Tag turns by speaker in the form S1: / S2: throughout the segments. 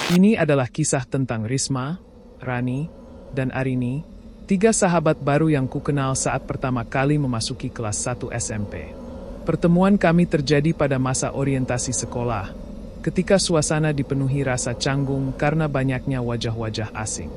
S1: Ini adalah kisah tentang Risma, Rani, dan Arini, 3 sahabat baru yang kukenal saat pertama kali memasuki kelas 1 SMP. Pertemuan kami terjadi pada masa orientasi sekolah, ketika suasana dipenuhi rasa canggung karena banyaknya wajah-wajah asing.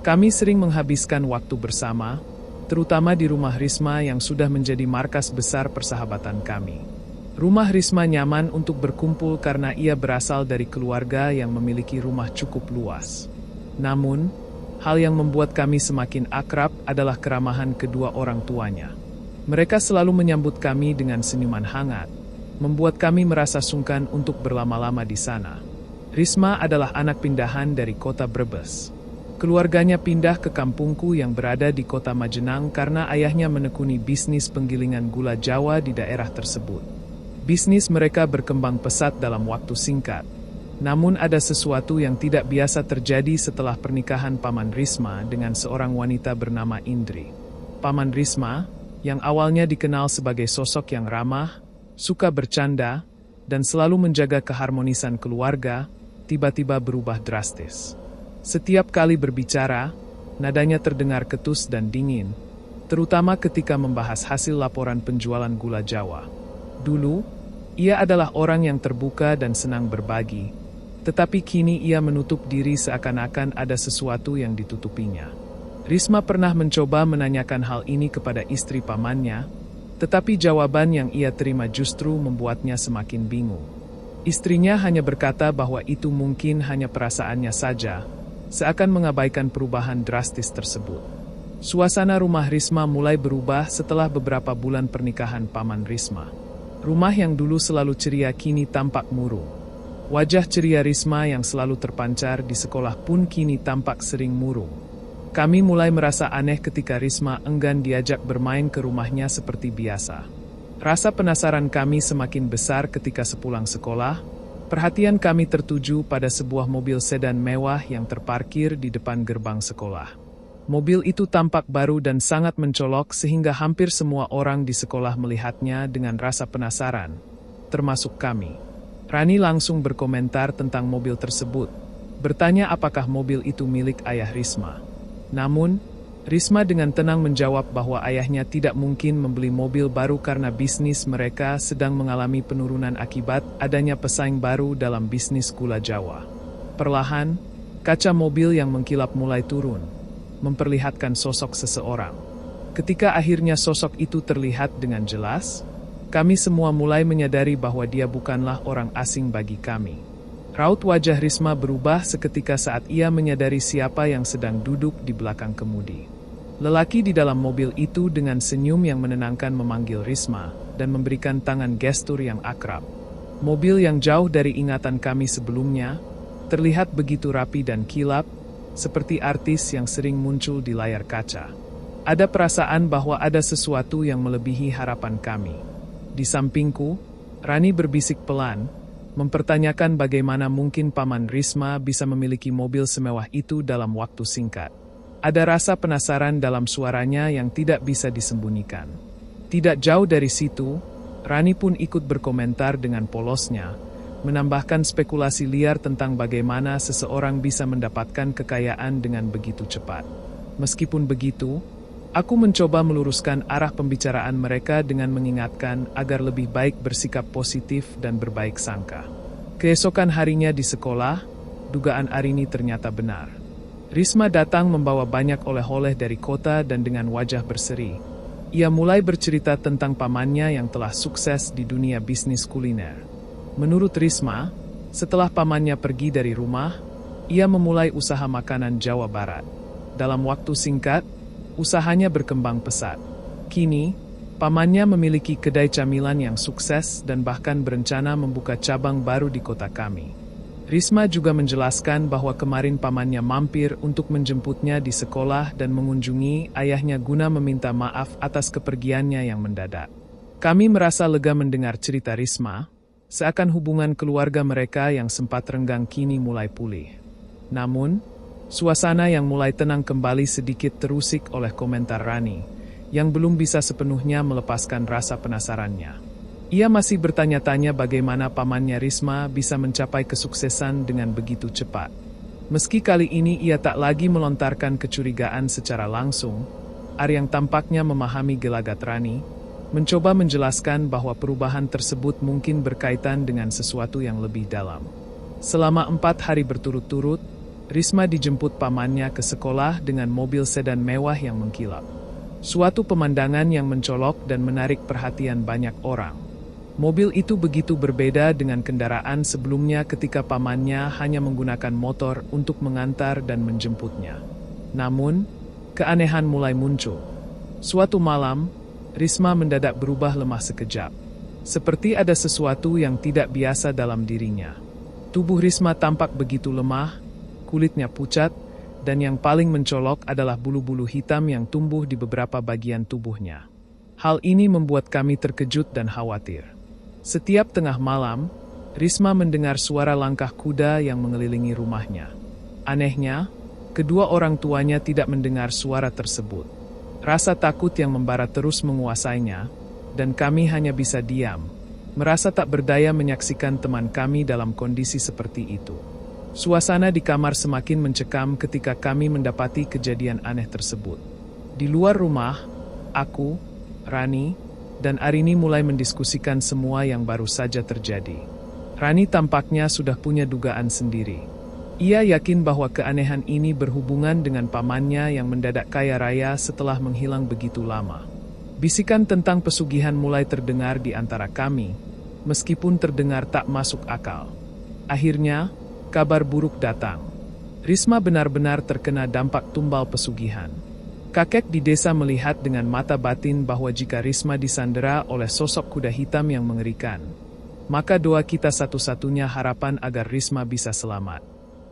S1: Kami sering menghabiskan waktu bersama, terutama di rumah Risma yang sudah menjadi markas besar persahabatan kami. Rumah Risma nyaman untuk berkumpul karena ia berasal dari keluarga yang memiliki rumah cukup luas. Namun, hal yang membuat kami semakin akrab adalah keramahan kedua orang tuanya. Mereka selalu menyambut kami dengan senyuman hangat, membuat kami merasa sungkan untuk berlama-lama di sana. Risma adalah anak pindahan dari kota Brebes. Keluarganya pindah ke kampungku yang berada di kota Majenang karena ayahnya menekuni bisnis penggilingan gula Jawa di daerah tersebut. Bisnis mereka berkembang pesat dalam waktu singkat. Namun ada sesuatu yang tidak biasa terjadi setelah pernikahan Paman Risma dengan seorang wanita bernama Indri. Paman Risma, yang awalnya dikenal sebagai sosok yang ramah, suka bercanda, dan selalu menjaga keharmonisan keluarga, tiba-tiba berubah drastis. Setiap kali berbicara, nadanya terdengar ketus dan dingin, terutama ketika membahas hasil laporan penjualan gula Jawa. Dulu, ia adalah orang yang terbuka dan senang berbagi, tetapi kini ia menutup diri seakan-akan ada sesuatu yang ditutupinya. Risma pernah mencoba menanyakan hal ini kepada istri pamannya, tetapi jawaban yang ia terima justru membuatnya semakin bingung. Istrinya hanya berkata bahwa itu mungkin hanya perasaannya saja, seakan mengabaikan perubahan drastis tersebut. Suasana rumah Risma mulai berubah setelah beberapa bulan pernikahan Paman Risma. Rumah yang dulu selalu ceria kini tampak murung. Wajah ceria Risma yang selalu terpancar di sekolah pun kini tampak sering murung. Kami mulai merasa aneh ketika Risma enggan diajak bermain ke rumahnya seperti biasa. Rasa penasaran kami semakin besar ketika sepulang sekolah, perhatian kami tertuju pada sebuah mobil sedan mewah yang terparkir di depan gerbang sekolah. Mobil itu tampak baru dan sangat mencolok sehingga hampir semua orang di sekolah melihatnya dengan rasa penasaran, termasuk kami. Rani langsung berkomentar tentang mobil tersebut, bertanya apakah mobil itu milik ayah Risma. Namun, Risma dengan tenang menjawab bahwa ayahnya tidak mungkin membeli mobil baru karena bisnis mereka sedang mengalami penurunan akibat adanya pesaing baru dalam bisnis gula Jawa. Perlahan, kaca mobil yang mengkilap mulai turun, memperlihatkan sosok seseorang. Ketika akhirnya sosok itu terlihat dengan jelas, kami semua mulai menyadari bahwa dia bukanlah orang asing bagi kami. Raut wajah Risma berubah seketika saat ia menyadari siapa yang sedang duduk di belakang kemudi. Lelaki di dalam mobil itu dengan senyum yang menenangkan memanggil Risma dan memberikan tangan gestur yang akrab. Mobil yang jauh dari ingatan kami sebelumnya, terlihat begitu rapi dan kilap, seperti artis yang sering muncul di layar kaca. Ada perasaan bahwa ada sesuatu yang melebihi harapan kami. Di sampingku, Rani berbisik pelan, mempertanyakan bagaimana mungkin Paman Risma bisa memiliki mobil semewah itu dalam waktu singkat. Ada rasa penasaran dalam suaranya yang tidak bisa disembunyikan. Tidak jauh dari situ, Rani pun ikut berkomentar dengan polosnya, menambahkan spekulasi liar tentang bagaimana seseorang bisa mendapatkan kekayaan dengan begitu cepat. Meskipun begitu, aku mencoba meluruskan arah pembicaraan mereka dengan mengingatkan agar lebih baik bersikap positif dan berbaik sangka. Keesokan harinya di sekolah, dugaan Arini ternyata benar. Risma datang membawa banyak oleh-oleh dari kota dan dengan wajah berseri. Ia mulai bercerita tentang pamannya yang telah sukses di dunia bisnis kuliner. Menurut Risma, setelah pamannya pergi dari rumah, ia memulai usaha makanan Jawa Barat. Dalam waktu singkat, usahanya berkembang pesat. Kini, pamannya memiliki kedai camilan yang sukses dan bahkan berencana membuka cabang baru di kota kami. Risma juga menjelaskan bahwa kemarin pamannya mampir untuk menjemputnya di sekolah dan mengunjungi ayahnya guna meminta maaf atas kepergiannya yang mendadak. Kami merasa lega mendengar cerita Risma, seakan hubungan keluarga mereka yang sempat renggang kini mulai pulih. Namun, suasana yang mulai tenang kembali sedikit terusik oleh komentar Rani, yang belum bisa sepenuhnya melepaskan rasa penasarannya. Ia masih bertanya-tanya bagaimana pamannya Risma bisa mencapai kesuksesan dengan begitu cepat. Meski kali ini ia tak lagi melontarkan kecurigaan secara langsung, Aryang tampaknya memahami gelagat Rani, mencoba menjelaskan bahwa perubahan tersebut mungkin berkaitan dengan sesuatu yang lebih dalam. Selama 4 hari berturut-turut, Risma dijemput pamannya ke sekolah dengan mobil sedan mewah yang mengkilap. Suatu pemandangan yang mencolok dan menarik perhatian banyak orang. Mobil itu begitu berbeda dengan kendaraan sebelumnya ketika pamannya hanya menggunakan motor untuk mengantar dan menjemputnya. Namun, keanehan mulai muncul. Suatu malam, Risma mendadak berubah lemah sekejap. Seperti ada sesuatu yang tidak biasa dalam dirinya. Tubuh Risma tampak begitu lemah, kulitnya pucat, dan yang paling mencolok adalah bulu-bulu hitam yang tumbuh di beberapa bagian tubuhnya. Hal ini membuat kami terkejut dan khawatir. Setiap tengah malam, Risma mendengar suara langkah kuda yang mengelilingi rumahnya. Anehnya, kedua orang tuanya tidak mendengar suara tersebut. Rasa takut yang membara terus menguasainya, dan kami hanya bisa diam, merasa tak berdaya menyaksikan teman kami dalam kondisi seperti itu. Suasana di kamar semakin mencekam ketika kami mendapati kejadian aneh tersebut. Di luar rumah, aku, Rani, dan Arini mulai mendiskusikan semua yang baru saja terjadi. Rani tampaknya sudah punya dugaan sendiri. Ia yakin bahwa keanehan ini berhubungan dengan pamannya yang mendadak kaya raya setelah menghilang begitu lama. Bisikan tentang pesugihan mulai terdengar di antara kami, meskipun terdengar tak masuk akal. Akhirnya, kabar buruk datang. Risma benar-benar terkena dampak tumbal pesugihan. Kakek di desa melihat dengan mata batin bahwa jika Risma disandera oleh sosok kuda hitam yang mengerikan, maka doa kita satu-satunya harapan agar Risma bisa selamat.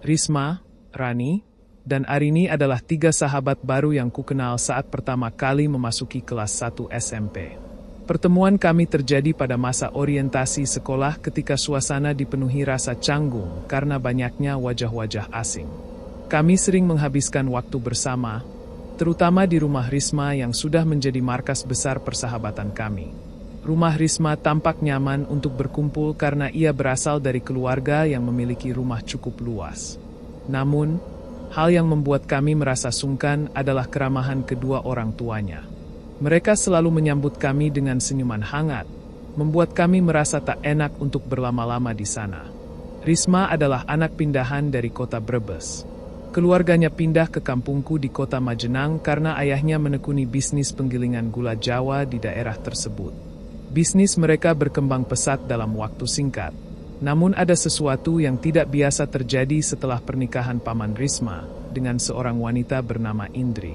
S1: Risma, Rani, dan Arini adalah 3 sahabat baru yang kukenal saat pertama kali memasuki kelas 1 SMP. Pertemuan kami terjadi pada masa orientasi sekolah ketika suasana dipenuhi rasa canggung karena banyaknya wajah-wajah asing. Kami sering menghabiskan waktu bersama, terutama di rumah Risma yang sudah menjadi markas besar persahabatan kami. Rumah Risma tampak nyaman untuk berkumpul karena ia berasal dari keluarga yang memiliki rumah cukup luas. Namun, hal yang membuat kami merasa sungkan adalah keramahan kedua orang tuanya. Mereka selalu menyambut kami dengan senyuman hangat, membuat kami merasa tak enak untuk berlama-lama di sana. Risma adalah anak pindahan dari kota Brebes. Keluarganya pindah ke kampungku di kota Majenang karena ayahnya menekuni bisnis penggilingan gula Jawa di daerah tersebut. Bisnis mereka berkembang pesat dalam waktu singkat. Namun ada sesuatu yang tidak biasa terjadi setelah pernikahan Paman Risma dengan seorang wanita bernama Indri.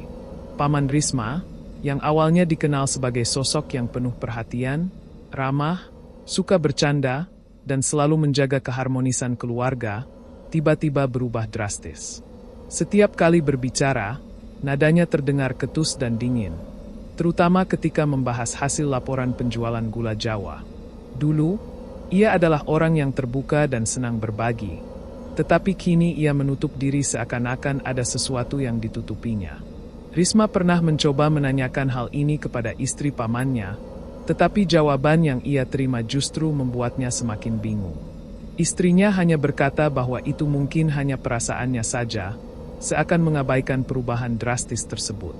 S1: Paman Risma, yang awalnya dikenal sebagai sosok yang penuh perhatian, ramah, suka bercanda, dan selalu menjaga keharmonisan keluarga, tiba-tiba berubah drastis. Setiap kali berbicara, nadanya terdengar ketus dan dingin, terutama ketika membahas hasil laporan penjualan gula Jawa. Dulu, ia adalah orang yang terbuka dan senang berbagi, tetapi kini ia menutup diri seakan-akan ada sesuatu yang ditutupinya. Risma pernah mencoba menanyakan hal ini kepada istri pamannya, tetapi jawaban yang ia terima justru membuatnya semakin bingung. Istrinya hanya berkata bahwa itu mungkin hanya perasaannya saja, seakan mengabaikan perubahan drastis tersebut.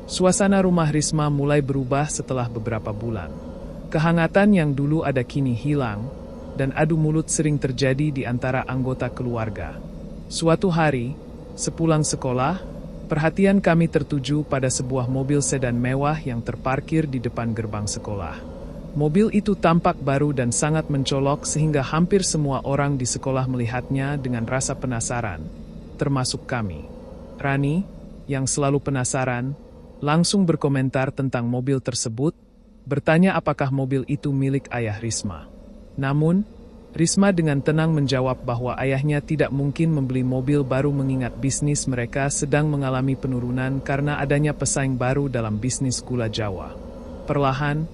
S1: Suasana rumah Risma mulai berubah setelah beberapa bulan. Kehangatan yang dulu ada kini hilang, dan adu mulut sering terjadi di antara anggota keluarga. Suatu hari, sepulang sekolah, perhatian kami tertuju pada sebuah mobil sedan mewah yang terparkir di depan gerbang sekolah. Mobil itu tampak baru dan sangat mencolok sehingga hampir semua orang di sekolah melihatnya dengan rasa penasaran, termasuk kami. Rani, yang selalu penasaran, langsung berkomentar tentang mobil tersebut, bertanya apakah mobil itu milik ayah Risma. Namun, Risma dengan tenang menjawab bahwa ayahnya tidak mungkin membeli mobil baru mengingat bisnis mereka sedang mengalami penurunan karena adanya pesaing baru dalam bisnis gula Jawa. Perlahan,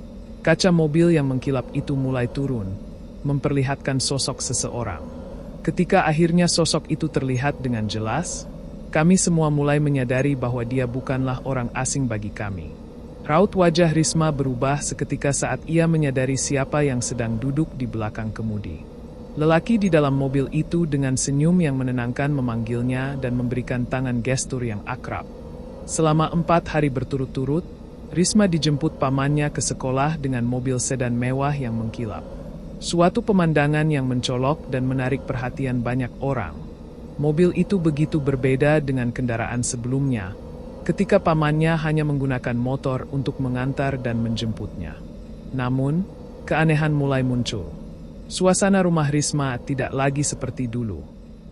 S1: kaca mobil yang mengkilap itu mulai turun, memperlihatkan sosok seseorang. Ketika akhirnya sosok itu terlihat dengan jelas, kami semua mulai menyadari bahwa dia bukanlah orang asing bagi kami. Raut wajah Risma berubah seketika saat ia menyadari siapa yang sedang duduk di belakang kemudi. Lelaki di dalam mobil itu dengan senyum yang menenangkan memanggilnya dan memberikan tangan gestur yang akrab. Selama 4 hari berturut-turut, Risma dijemput pamannya ke sekolah dengan mobil sedan mewah yang mengkilap. Suatu pemandangan yang mencolok dan menarik perhatian banyak orang. Mobil itu begitu berbeda dengan kendaraan sebelumnya, ketika pamannya hanya menggunakan motor untuk mengantar dan menjemputnya. Namun, keanehan mulai muncul. Suasana rumah Risma tidak lagi seperti dulu.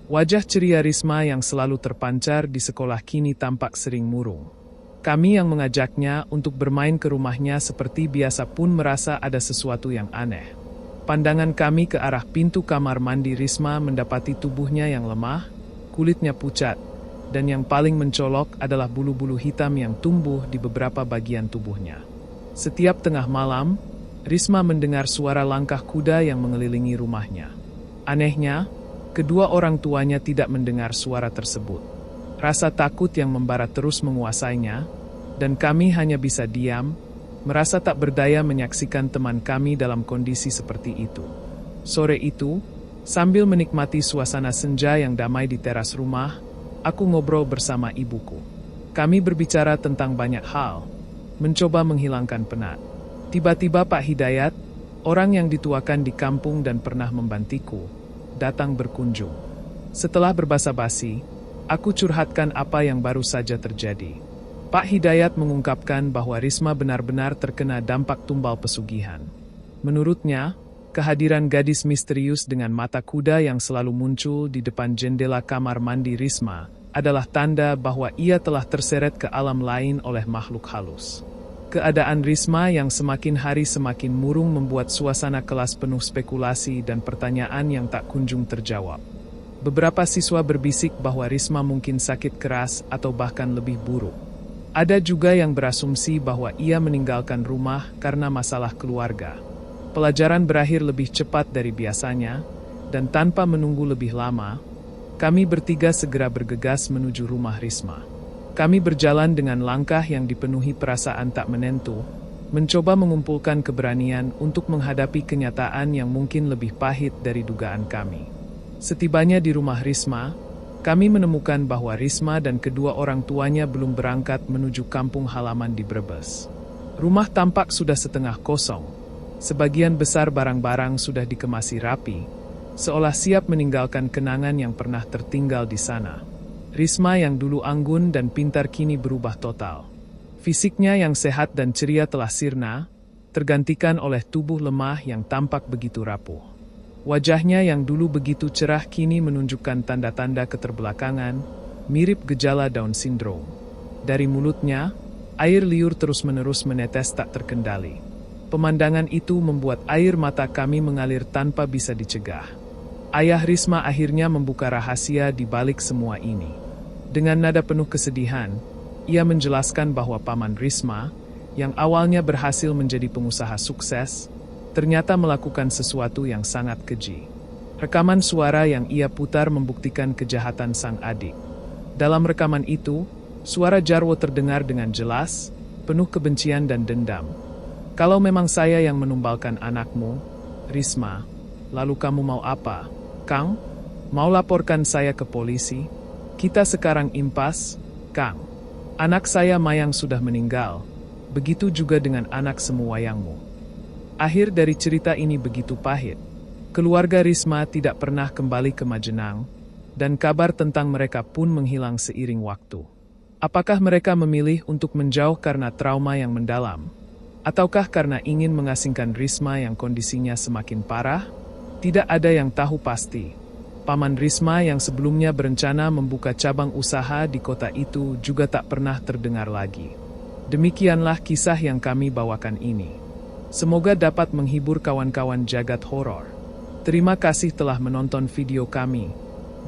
S1: Wajah ceria Risma yang selalu terpancar di sekolah kini tampak sering murung. Kami yang mengajaknya untuk bermain ke rumahnya seperti biasa pun merasa ada sesuatu yang aneh. Pandangan kami ke arah pintu kamar mandi Risma mendapati tubuhnya yang lemah, kulitnya pucat, dan yang paling mencolok adalah bulu-bulu hitam yang tumbuh di beberapa bagian tubuhnya. Setiap tengah malam, Risma mendengar suara langkah kuda yang mengelilingi rumahnya. Anehnya, kedua orang tuanya tidak mendengar suara tersebut. Rasa takut yang membara terus menguasainya, dan kami hanya bisa diam, merasa tak berdaya menyaksikan teman kami dalam kondisi seperti itu. Sore itu, sambil menikmati suasana senja yang damai di teras rumah, aku ngobrol bersama ibuku. Kami berbicara tentang banyak hal, mencoba menghilangkan penat. Tiba-tiba Pak Hidayat, orang yang dituakan di kampung dan pernah membantiku, datang berkunjung. Setelah berbasa-basi, aku curhatkan apa yang baru saja terjadi. Pak Hidayat mengungkapkan bahwa Risma benar-benar terkena dampak tumbal pesugihan. Menurutnya, kehadiran gadis misterius dengan mata kuda yang selalu muncul di depan jendela kamar mandi Risma adalah tanda bahwa ia telah terseret ke alam lain oleh makhluk halus. Keadaan Risma yang semakin hari semakin murung membuat suasana kelas penuh spekulasi dan pertanyaan yang tak kunjung terjawab. Beberapa siswa berbisik bahwa Risma mungkin sakit keras atau bahkan lebih buruk. Ada juga yang berasumsi bahwa ia meninggalkan rumah karena masalah keluarga. Pelajaran berakhir lebih cepat dari biasanya, dan tanpa menunggu lebih lama, kami bertiga segera bergegas menuju rumah Risma. Kami berjalan dengan langkah yang dipenuhi perasaan tak menentu, mencoba mengumpulkan keberanian untuk menghadapi kenyataan yang mungkin lebih pahit dari dugaan kami. Setibanya di rumah Risma, kami menemukan bahwa Risma dan kedua orang tuanya belum berangkat menuju kampung halaman di Brebes. Rumah tampak sudah setengah kosong. Sebagian besar barang-barang sudah dikemasi rapi, seolah siap meninggalkan kenangan yang pernah tertinggal di sana. Risma yang dulu anggun dan pintar kini berubah total. Fisiknya yang sehat dan ceria telah sirna, tergantikan oleh tubuh lemah yang tampak begitu rapuh. Wajahnya yang dulu begitu cerah kini menunjukkan tanda-tanda keterbelakangan, mirip gejala Down syndrome. Dari mulutnya, air liur terus-menerus menetes tak terkendali. Pemandangan itu membuat air mata kami mengalir tanpa bisa dicegah. Ayah Risma akhirnya membuka rahasia di balik semua ini. Dengan nada penuh kesedihan, ia menjelaskan bahwa paman Risma, yang awalnya berhasil menjadi pengusaha sukses, ternyata melakukan sesuatu yang sangat keji. Rekaman suara yang ia putar membuktikan kejahatan sang adik. Dalam rekaman itu, suara Jarwo terdengar dengan jelas, penuh kebencian dan dendam. Kalau memang saya yang menumbalkan anakmu, Risma, lalu kamu mau apa, Kang? Mau laporkan saya ke polisi? Kita sekarang impas, Kang. Anak saya Mayang sudah meninggal. Begitu juga dengan anak semu Wayangmu. Akhir dari cerita ini begitu pahit. Keluarga Risma tidak pernah kembali ke Majenang, dan kabar tentang mereka pun menghilang seiring waktu. Apakah mereka memilih untuk menjauh karena trauma yang mendalam? Ataukah karena ingin mengasingkan Risma yang kondisinya semakin parah? Tidak ada yang tahu pasti. Paman Risma yang sebelumnya berencana membuka cabang usaha di kota itu juga tak pernah terdengar lagi. Demikianlah kisah yang kami bawakan ini. Semoga dapat menghibur kawan-kawan jagat horor. Terima kasih telah menonton video kami,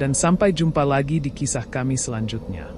S1: dan sampai jumpa lagi di kisah kami selanjutnya.